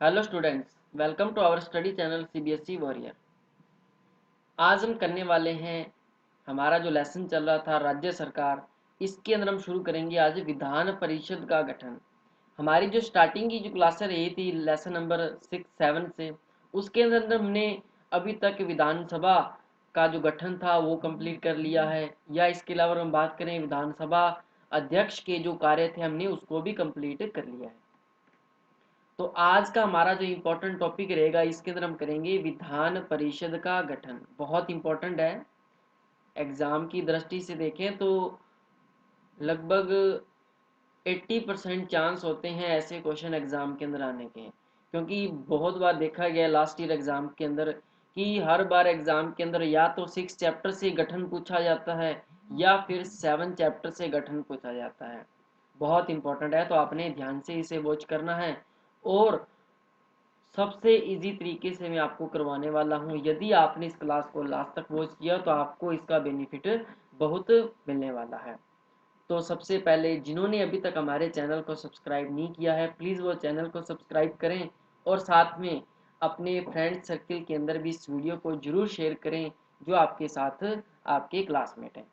Hello students, welcome to our study channel CBSE warrior. आज हम करने वाले हैं हमारा जो लेसन चल रहा था राज्य सरकार, इसके अंदर हम शुरू करेंगे आज विधान परिषद का गठन। हमारी जो स्टार्टिंग की जो क्लासें रही थी लेसन नंबर 6-7 से, उसके अंदर हमने अभी तक विधानसभा का जो गठन था वो कंप्लीट कर लिया है, या इसके अलावा हम बात करें विधानसभा अध्यक्ष के जो कार्य थे हमने उसको भी कंप्लीट कर लिया है। तो आज का हमारा जो इम्पोर्टेंट टॉपिक रहेगा इसके अंदर हम करेंगे विधान परिषद का गठन। बहुत इम्पोर्टेंट है। एग्जाम की दृष्टि से देखें तो लगभग 80% चांस होते हैं ऐसे क्वेश्चन एग्जाम के अंदर आने के, क्योंकि बहुत बार देखा गया लास्ट ईयर एग्जाम के अंदर कि हर बार एग्जाम के अंदर या तो 6 चैप्टर से गठन पूछा जाता है या फिर 7 चैप्टर से गठन पूछा जाता है। बहुत इंपॉर्टेंट है, तो आपने ध्यान से इसे वॉच करना है और सबसे इजी तरीके से मैं आपको करवाने वाला हूँ। यदि आपने इस क्लास को लास्ट तक वॉच किया तो आपको इसका बेनिफिट बहुत मिलने वाला है। तो सबसे पहले जिन्होंने अभी तक हमारे चैनल को सब्सक्राइब नहीं किया है, प्लीज़ वो चैनल को सब्सक्राइब करें और साथ में अपने फ्रेंड सर्किल के अंदर भी इस वीडियो को जरूर शेयर करें जो आपके साथ आपके क्लासमेट हैं।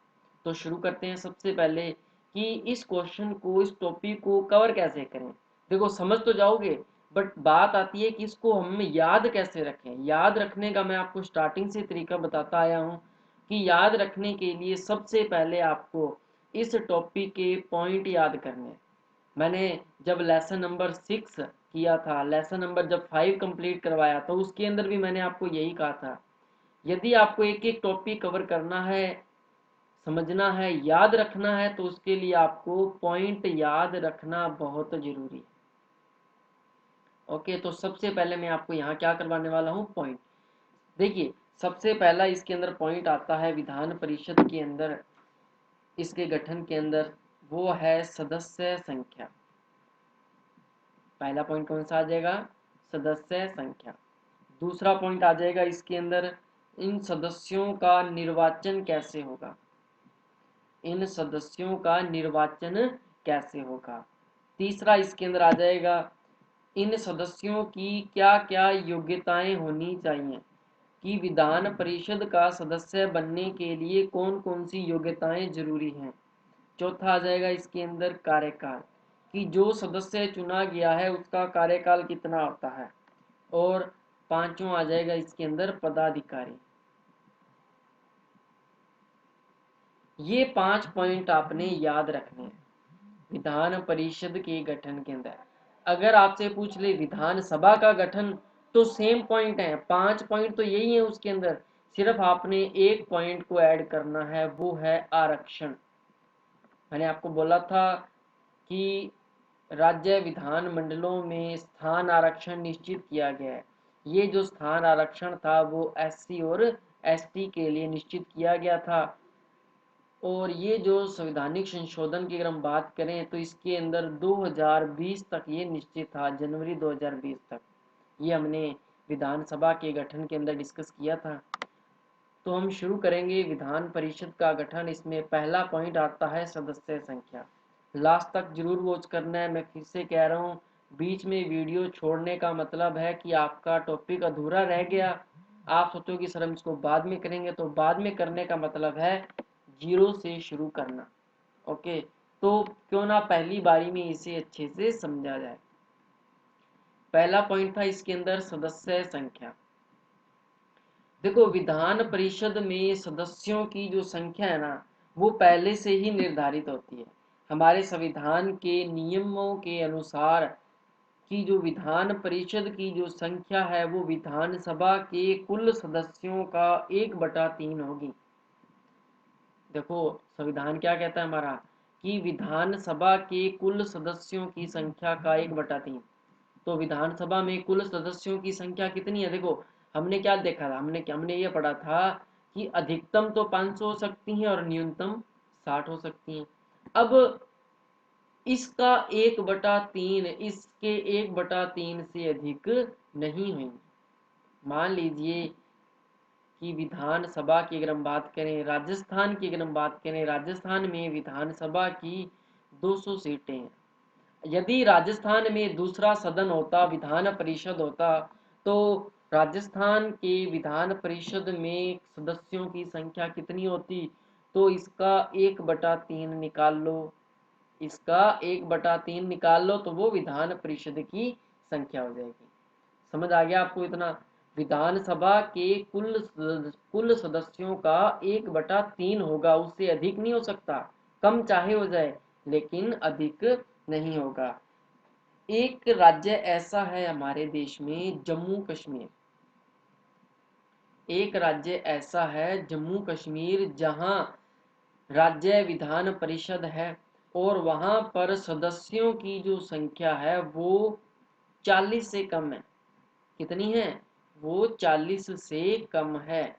तो शुरू करते हैं सबसे पहले कि इस क्वेश्चन को, इस टॉपिक को कवर कैसे करें। देखो, समझ तो जाओगे, बट बात आती है कि इसको हम याद कैसे रखें। याद रखने का मैं आपको स्टार्टिंग से तरीका बताता आया हूँ कि याद रखने के लिए सबसे पहले आपको इस टॉपिक के पॉइंट याद करने। मैंने जब लेसन नंबर 6 किया था, लेसन नंबर जब 5 कंप्लीट करवाया तो उसके अंदर भी मैंने आपको यही कहा था, यदि आपको एक एक टॉपिक कवर करना है, समझना है, याद रखना है, तो उसके लिए आपको पॉइंट याद रखना बहुत जरूरी है। ओके, तो सबसे पहले मैं आपको यहाँ क्या करवाने वाला हूँ, पॉइंट। देखिए, सबसे पहला इसके अंदर पॉइंट आता है विधान परिषद के अंदर, इसके गठन के अंदर, वो है सदस्य संख्या। पहला पॉइंट कौन सा आ जाएगा, सदस्य संख्या। दूसरा पॉइंट आ जाएगा इसके अंदर, इन सदस्यों का निर्वाचन कैसे होगा। इन सदस्यों का निर्वाचन कैसे होगा। तीसरा इसके अंदर आ जाएगा, इन सदस्यों की क्या क्या योग्यताएं होनी चाहिए, कि विधान परिषद का सदस्य बनने के लिए कौन कौन सी योग्यताएं जरूरी हैं। चौथा आ जाएगा इसके अंदर कार्यकाल, कि जो सदस्य चुना गया है उसका कार्यकाल कितना होता है। और पांचवा आ जाएगा इसके अंदर पदाधिकारी। ये 5 पॉइंट आपने याद रखने हैं विधान परिषद के गठन के अंदर। अगर आपसे पूछ ले विधानसभा का गठन, तो सेम पॉइंट है, 5 पॉइंट तो यही है उसके अंदर। सिर्फ आपने एक पॉइंट को ऐड करना है, वो है आरक्षण। मैंने आपको बोला था कि राज्य विधान मंडलों में स्थान आरक्षण निश्चित किया गया है। ये जो स्थान आरक्षण था वो एससी और एसटी के लिए निश्चित किया गया था। और ये जो संवैधानिक संशोधन की अगर हम बात करें तो इसके अंदर 2020 तक ये निश्चित था, जनवरी 2020 तक ये हमने विधानसभा के गठन के अंदर डिस्कस किया था। तो हम शुरू करेंगे विधान परिषद का गठन। इसमें पहला पॉइंट आता है सदस्य संख्या। लास्ट तक जरूर वॉच करना है। मैं फिर से कह रहा हूँ, बीच में वीडियो छोड़ने का मतलब है कि आपका टॉपिक अधूरा रह गया। आप सोचो कि सर हम इसको बाद में करेंगे, तो बाद में करने का मतलब है जीरो से शुरू करना। ओके, तो क्यों ना पहली बारी में इसे अच्छे से समझा जाए। पहला पॉइंट था इसके अंदर सदस्य संख्या। देखो, विधान परिषद में सदस्यों की जो संख्या है ना, वो पहले से ही निर्धारित होती है। हमारे संविधान के नियमों के अनुसार कि जो विधान परिषद की जो संख्या है वो विधानसभा के कुल सदस्यों का 1/3 होगी। देखो, संविधान क्या कहता है हमारा, कि विधानसभा के कुल सदस्यों की संख्या का 1/3। तो विधानसभा में कुल सदस्यों की संख्या कितनी है। देखो, हमने क्या देखा था, हमने ये पढ़ा था कि अधिकतम तो 500 हो सकती हैं और न्यूनतम 60 हो सकती हैं। अब इसका 1/3, इसके 1/3 से अधिक नहीं हुई। मान लीजिए कि विधानसभा की अगर हम बात करें, राजस्थान की अगर हम बात करें, राजस्थान में विधानसभा की 200 सीटें हैं। यदि राजस्थान में दूसरा सदन होता, विधान परिषद होता, तो राजस्थान के विधान परिषद में सदस्यों की संख्या कितनी होती? तो इसका 1/3 निकाल लो, इसका 1/3 निकाल लो, तो वो विधान परिषद की संख्या हो जाएगी। समझ आ गया आपको इतना? विधानसभा के कुल सदस्यों का 1/3 होगा, उससे अधिक नहीं हो सकता। कम चाहे हो जाए, लेकिन अधिक नहीं होगा। एक राज्य ऐसा है हमारे देश में, जम्मू कश्मीर। एक राज्य ऐसा है जम्मू कश्मीर, जहां राज्य विधान परिषद है और वहां पर सदस्यों की जो संख्या है वो 40 से कम है। कितनी है? वो 40 से कम है।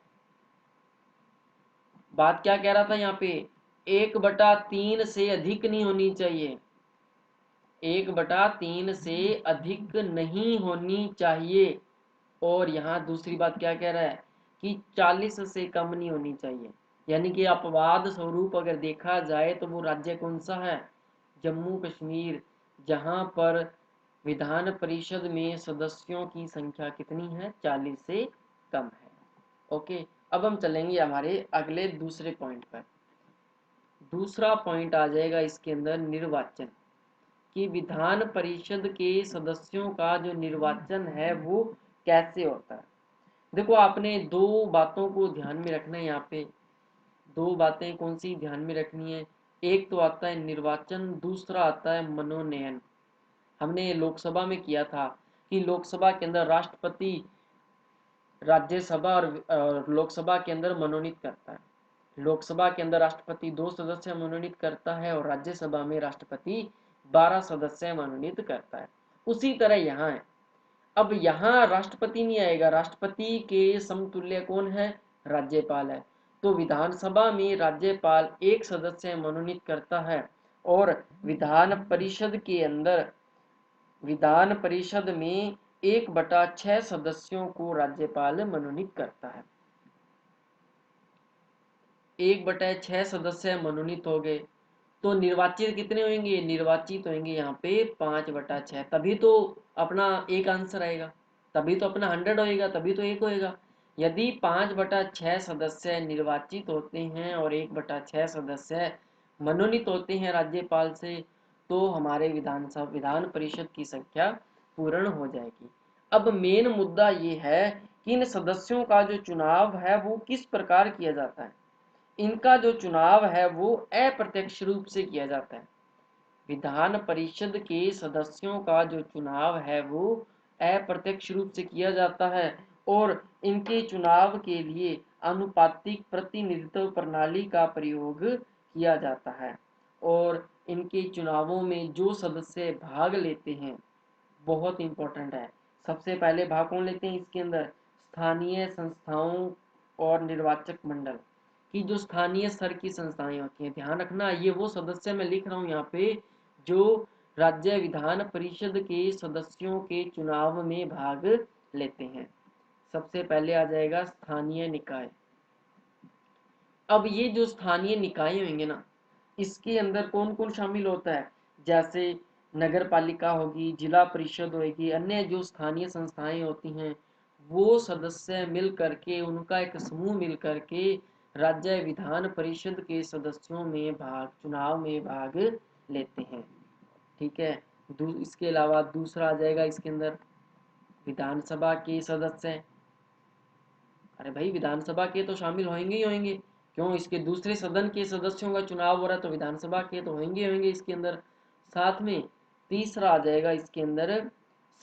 बात क्या कह रहा था यहाँ पे? 1/3 से अधिक नहीं होनी चाहिए, 1/3 से अधिक नहीं होनी चाहिए। और यहाँ दूसरी बात क्या कह रहा है कि 40 से कम नहीं होनी चाहिए। यानी कि अपवाद स्वरूप अगर देखा जाए तो वो राज्य कौन सा है? जम्मू कश्मीर, जहाँ पर विधान परिषद में सदस्यों की संख्या कितनी है? 40 से कम है। ओके, अब हम चलेंगे हमारे अगले दूसरे पॉइंट पर। दूसरा पॉइंट आ जाएगा इसके अंदर निर्वाचन, कि विधान परिषद के सदस्यों का जो निर्वाचन है वो कैसे होता है। देखो, आपने दो बातों को ध्यान में रखना है यहाँ पे। दो बातें कौन सी ध्यान में रखनी है? एक तो आता है निर्वाचन, दूसरा आता है मनोनयन। हमने लोकसभा में किया था कि लोकसभा के अंदर राष्ट्रपति राज्यसभा और लोकसभा के अंदर मनोनीत करता है। लोकसभा के अंदर राष्ट्रपति 2 सदस्य मनोनीत करता है और राज्यसभा में राष्ट्रपति 12 सदस्य मनोनीत करता है। उसी तरह यहाँ है। अब यहाँ राष्ट्रपति नहीं आएगा, राष्ट्रपति के समतुल्य कौन है? राज्यपाल है। तो विधानसभा में राज्यपाल एक सदस्य मनोनीत करता है और विधान परिषद में 1/6 सदस्यों को राज्यपाल मनोनीत करता है। 1/6 सदस्य मनोनीत हो गए, तो निर्वाचित कितने होंगे? निर्वाचित होंगे यहाँ पे 5/6। तभी तो अपना एक आंसर आएगा, तभी तो अपना 100 होएगा, तभी तो एक होएगा। यदि 5/6 सदस्य निर्वाचित होते हैं और 1/6 सदस्य मनोनीत होते हैं राज्यपाल से, तो हमारे विधान परिषद की संख्या पूर्ण हो जाएगी। अब मेन मुद्दा ये है कि इन सदस्यों का जो चुनाव है वो किस प्रकार किया जाता है। इनका जो चुनाव है वो अप्रत्यक्ष रूप से किया जाता है। विधान परिषद के सदस्यों का जो चुनाव है वो अप्रत्यक्ष रूप से किया जाता है और इनके चुनाव के लिए आनुपातिक प्रतिनिधित्व प्रणाली का प्रयोग किया जाता है। और इनके चुनावों में जो सदस्य भाग लेते हैं, बहुत इंपॉर्टेंट है। सबसे पहले भाग कौन लेते हैं इसके अंदर? स्थानीय संस्थाओं और निर्वाचक मंडल की जो स्थानीय स्तर की संस्थाएं होती हैं। ध्यान रखना, ये वो सदस्य मैं लिख रहा हूँ यहाँ पे जो राज्य विधान परिषद के सदस्यों के चुनाव में भाग लेते हैं। सबसे पहले आ जाएगा स्थानीय निकाय। अब ये जो स्थानीय निकाय होंगे ना, इसके अंदर कौन कौन शामिल होता है? जैसे नगर पालिका होगी, जिला परिषद होगी, अन्य जो स्थानीय संस्थाएं होती हैं, वो सदस्य मिल करके, उनका एक समूह मिल करके राज्य विधान परिषद के सदस्यों में चुनाव में भाग लेते हैं। ठीक है। इसके अलावा दूसरा आ जाएगा इसके अंदर विधानसभा के सदस्य। अरे भाई, विधानसभा के तो शामिल होंगे ही होंगे, क्यों? इसके दूसरे सदन के सदस्यों का चुनाव हो रहा है तो विधानसभा के तो होंगे होंगे इसके अंदर। साथ में तीसरा आ जाएगा इसके अंदर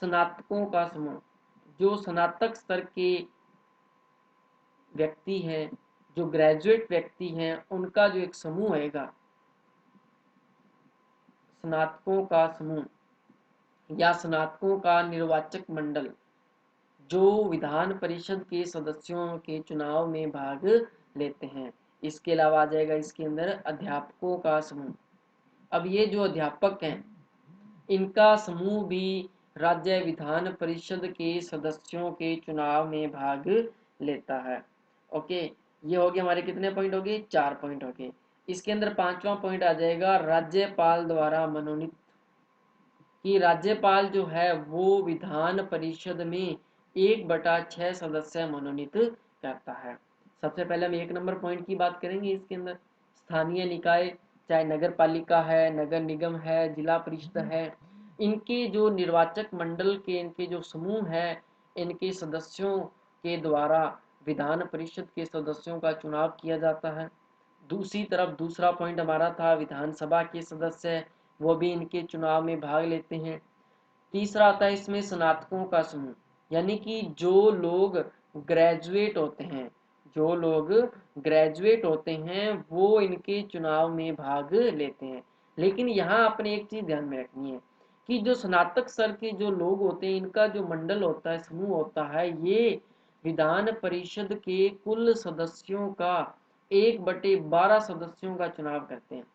स्नातकों का समूह। जो स्नातक स्तर के व्यक्ति हैं, जो ग्रेजुएट व्यक्ति हैं, उनका जो एक समूह होगा, स्नातकों का समूह या स्नातकों का निर्वाचक मंडल, जो विधान परिषद के सदस्यों के चुनाव में भाग लेते हैं। इसके अलावा आ जाएगा इसके अंदर अध्यापकों का समूह। अब ये जो अध्यापक हैं, इनका समूह भी राज्य विधान परिषद के सदस्यों के चुनाव में भाग लेता है। ओके, ये हो गए हमारे कितने पॉइंट हो गए? 4 पॉइंट हो गए। इसके अंदर 5वां पॉइंट आ जाएगा राज्यपाल द्वारा मनोनीत। कि राज्यपाल जो है वो विधान परिषद में 1/6 सदस्य मनोनीत करता है। सबसे पहले हम 1 नंबर पॉइंट की बात करेंगे। इसके अंदर स्थानीय निकाय, चाहे नगर पालिका है, नगर निगम है, जिला परिषद है, इनके जो निर्वाचक मंडल के इनके जो समूह है, इनके सदस्यों के द्वारा विधान परिषद के सदस्यों का चुनाव किया जाता है। दूसरी तरफ दूसरा पॉइंट हमारा था विधानसभा के सदस्य, वो भी इनके चुनाव में भाग लेते हैं। तीसरा आता है इसमें स्नातकों का समूह, यानी कि जो लोग ग्रेजुएट होते हैं, जो लोग ग्रेजुएट होते हैं वो इनके चुनाव में भाग लेते हैं। लेकिन यहाँ अपने एक चीज ध्यान में रखनी है कि जो स्नातक स्तर के जो लोग होते हैं, इनका जो मंडल होता है, समूह होता है, ये विधान परिषद के कुल सदस्यों का 1/12 सदस्यों का चुनाव करते हैं।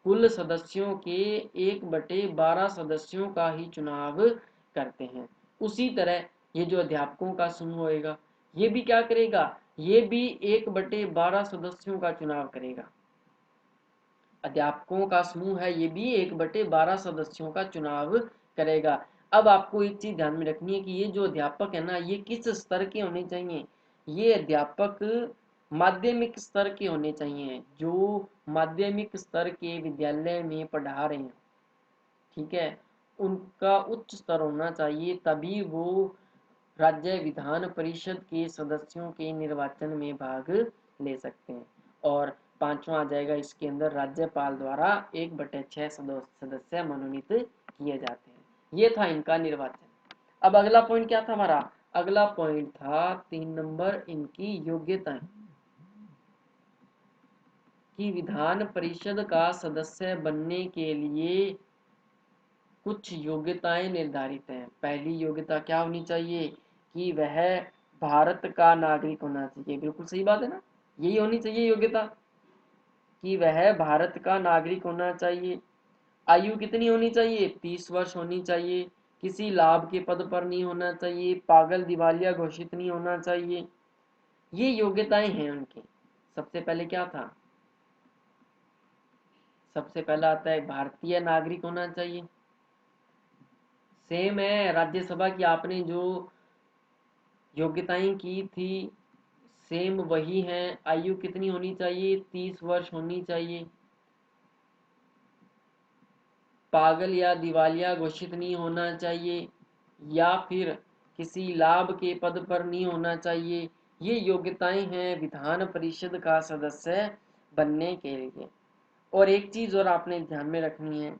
कुल सदस्यों के 1/12 सदस्यों का ही चुनाव करते हैं। उसी तरह ये जो अध्यापकों का समूह होएगा, ये भी क्या करेगा, ये भी 1/12 सदस्यों का चुनाव करेगा। अध्यापकों का समूह है, ये भी 1/12 सदस्यों का चुनाव करेगा। अब आपको एक चीज ध्यान में रखनी है कि ये जो अध्यापक है ना, ये किस स्तर के होने चाहिए। ये अध्यापक माध्यमिक स्तर के होने चाहिए, जो माध्यमिक स्तर के विद्यालय में पढ़ा रहे हैं, ठीक है, उनका उच्च स्तर होना चाहिए, तभी वो राज्य विधान परिषद के सदस्यों के निर्वाचन में भाग ले सकते हैं। और पांचवा आ जाएगा इसके अंदर, राज्यपाल द्वारा 1/6 सदस्य मनोनीत किए जाते हैं। ये था इनका निर्वाचन। अब अगला पॉइंट क्या था हमारा, अगला पॉइंट था 3 नंबर, इनकी योग्यताएं। कि विधान परिषद का सदस्य बनने के लिए कुछ योग्यताएं निर्धारित हैं। पहली योग्यता क्या होनी चाहिए कि वह भारत का नागरिक होना चाहिए। बिल्कुल सही बात है ना, यही होनी चाहिए योग्यता कि वह भारत का नागरिक होना चाहिए। आयु कितनी होनी चाहिए, 30 वर्ष होनी चाहिए। किसी लाभ के पद पर नहीं होना चाहिए। पागल दिवालिया घोषित नहीं होना चाहिए। ये योग्यताएं हैं उनकी। सबसे पहले क्या था, सबसे पहला आता है भारतीय नागरिक होना चाहिए। सेम है राज्यसभा की आपने जो योग्यताएं की थी, सेम वही है। आयु कितनी होनी चाहिए, 30 वर्ष होनी चाहिए। पागल या दिवालिया घोषित नहीं होना चाहिए, या फिर किसी लाभ के पद पर नहीं होना चाहिए। ये योग्यताएं हैं विधान परिषद का सदस्य बनने के लिए। और एक चीज और आपने ध्यान में रखनी है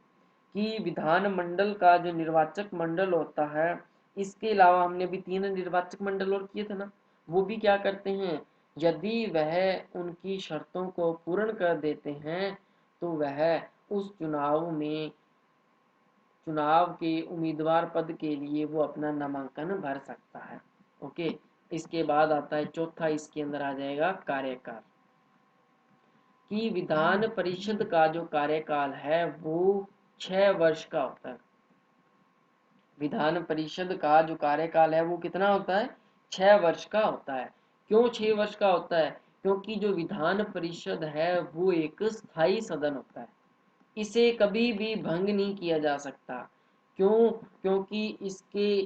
कि विधान मंडल का जो निर्वाचक मंडल होता है, इसके अलावा हमने भी 3 निर्वाचक मंडल और किए थे ना, वो भी क्या करते हैं, यदि वह उनकी शर्तों को पूर्ण कर देते हैं तो वह उस चुनाव के उम्मीदवार पद के लिए वो अपना नामांकन भर सकता है। ओके, इसके बाद आता है चौथा, इसके अंदर आ जाएगा कार्यकाल। कि विधान परिषद का जो कार्यकाल है वो 6 वर्ष का होता है। विधान परिषद का जो कार्यकाल है वो कितना होता है, 6 वर्ष का होता है। क्यों 6 वर्ष का होता है, क्योंकि जो विधान परिषद है वो एक स्थायी सदन होता है, इसे कभी भी भंग नहीं किया जा सकता। क्यों, क्योंकि इसके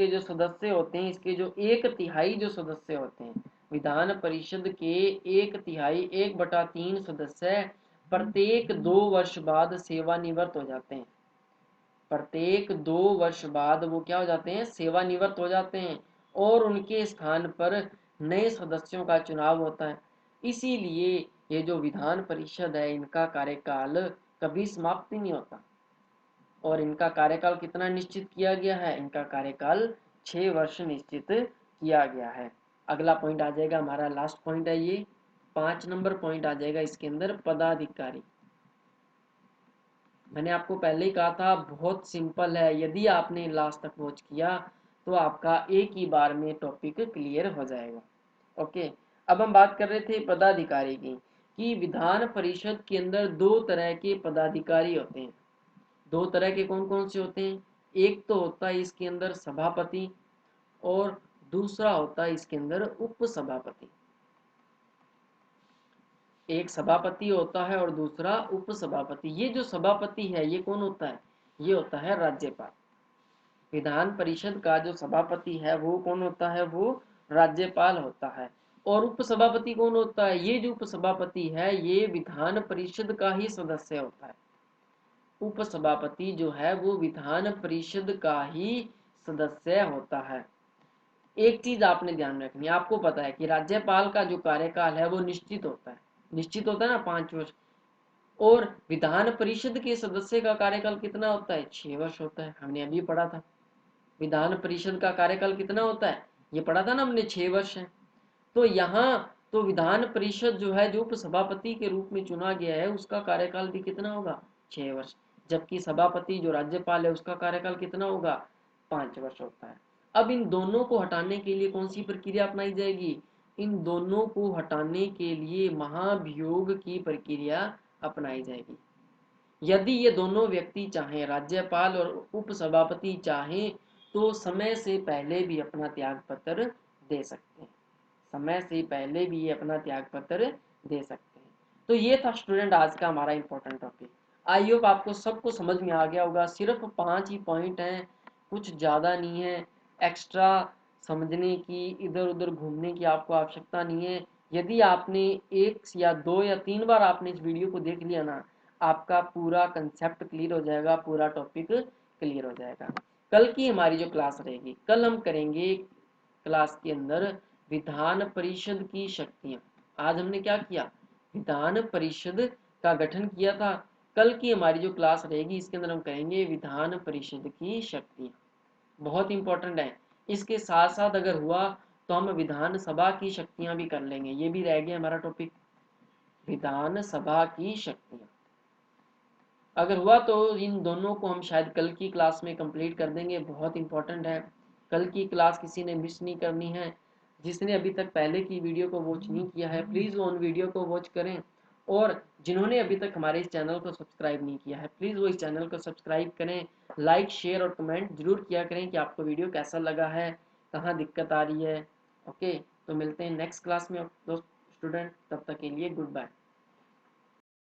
जो सदस्य होते हैं, इसके जो 1/3 जो सदस्य होते हैं, विधान परिषद के 1/3 1/3 सदस्य प्रत्येक 2 वर्ष बाद सेवानिवृत्त हो जाते हैं। प्रत्येक 2 वर्ष बाद वो क्या हो जाते हैं, सेवानिवृत्त हो जाते हैं, और उनके स्थान पर नए सदस्यों का चुनाव होता है। इसीलिए ये जो विधान परिषद है, इनका कार्यकाल कभी समाप्त नहीं होता। और इनका कार्यकाल कितना निश्चित किया गया है, इनका कार्यकाल 6 वर्ष निश्चित किया गया है। अगला पॉइंट आ जाएगा हमारा, लास्ट पॉइंट है ये, 5 नंबर पॉइंट आ जाएगा इसके अंदर, पदाधिकारी। मैंने आपको पहले ही कहा था बहुत सिंपल है, यदि आपने लास्ट तक वॉच किया तो आपका एक ही बार में टॉपिक क्लियर हो जाएगा। ओके, अब हम बात कर रहे थे पदाधिकारी की, कि विधान परिषद के अंदर 2 तरह के पदाधिकारी होते हैं। 2 तरह के कौन कौन से होते हैं, एक तो होता है इसके अंदर सभापति, और दूसरा होता है इसके अंदर उप सभापति। एक सभापति होता है और दूसरा उपसभापति। ये जो सभापति है ये कौन होता है? ये होता है राज्यपाल। विधान परिषद का जो सभापति है वो कौन होता है? वो राज्यपाल होता है। और उपसभापति कौन होता है? ये जो उपसभापति है ये विधान परिषद का ही सदस्य होता है। उपसभापति जो है वो विधान परिषद का ही सदस्य होता है। एक चीज आपने ध्यान में रखनी है, आपको पता है कि राज्यपाल का जो कार्यकाल है वो निश्चित होता है, निश्चित होता है ना, 5 वर्ष। और विधान परिषद के सदस्य का कार्यकाल कितना होता है? 6 वर्ष होता है। हमने अभी पढ़ा था विधान परिषद का कार्यकाल कितना होता है, ये पढ़ा था ना हमने, 6 वर्ष है। तो यहाँ तो विधान परिषद जो है जो उपसभापति के रूप में चुना गया है उसका कार्यकाल भी कितना होगा? 6 वर्ष। जबकि सभापति जो राज्यपाल है उसका कार्यकाल कितना होगा? 5 वर्ष होता है। अब इन दोनों को हटाने के लिए कौन सी प्रक्रिया अपनाई जाएगी? इन दोनों को हटाने के लिए महाभियोग की प्रक्रिया अपनाई जाएगी। यदि ये दोनों व्यक्ति चाहें, राज्यपाल और उपसभापति चाहें, तो समय से पहले भी अपना त्याग पत्र दे सकते हैं। समय से पहले भी ये अपना त्याग पत्र दे सकते हैं। तो ये था स्टूडेंट आज का हमारा इंपॉर्टेंट टॉपिक। आई होप आपको सबको समझ में आ गया होगा। सिर्फ 5 ही पॉइंट हैं, कुछ ज़्यादा नहीं है। एक्स्ट्रा समझने की, इधर उधर घूमने की आपको आवश्यकता नहीं है। यदि आपने 1 या 2 या 3 बार आपने इस वीडियो को देख लिया ना, आपका पूरा कंसेप्ट क्लियर हो जाएगा, पूरा टॉपिक क्लियर हो जाएगा। कल की हमारी जो क्लास रहेगी, कल हम करेंगे क्लास के अंदर विधान परिषद की शक्तियां। आज हमने क्या किया? विधान परिषद का गठन किया था। कल की हमारी जो क्लास रहेगी इसके अंदर हम करेंगे विधान परिषद की शक्तियां। बहुत इंपॉर्टेंट है। इसके साथ साथ अगर हुआ तो हम विधान सभा की शक्तियां भी कर लेंगे। ये भी रह गया हमारा टॉपिक, विधान सभा की शक्तियां। अगर हुआ तो इन दोनों को हम शायद कल की क्लास में कंप्लीट कर देंगे। बहुत इंपॉर्टेंट है, कल की क्लास किसी ने मिस नहीं करनी है। जिसने अभी तक पहले की वीडियो को वॉच नहीं किया है प्लीज़ उन वीडियो को वॉच करें। और जिन्होंने अभी तक हमारे इस चैनल को सब्सक्राइब नहीं किया है प्लीज़ वो इस चैनल को सब्सक्राइब करें। लाइक शेयर और कमेंट जरूर किया करें कि आपको वीडियो कैसा लगा है, कहाँ दिक्कत आ रही है। ओके, तो मिलते हैं नेक्स्ट क्लास में दोस्त स्टूडेंट, तब तक के लिए गुड बाय।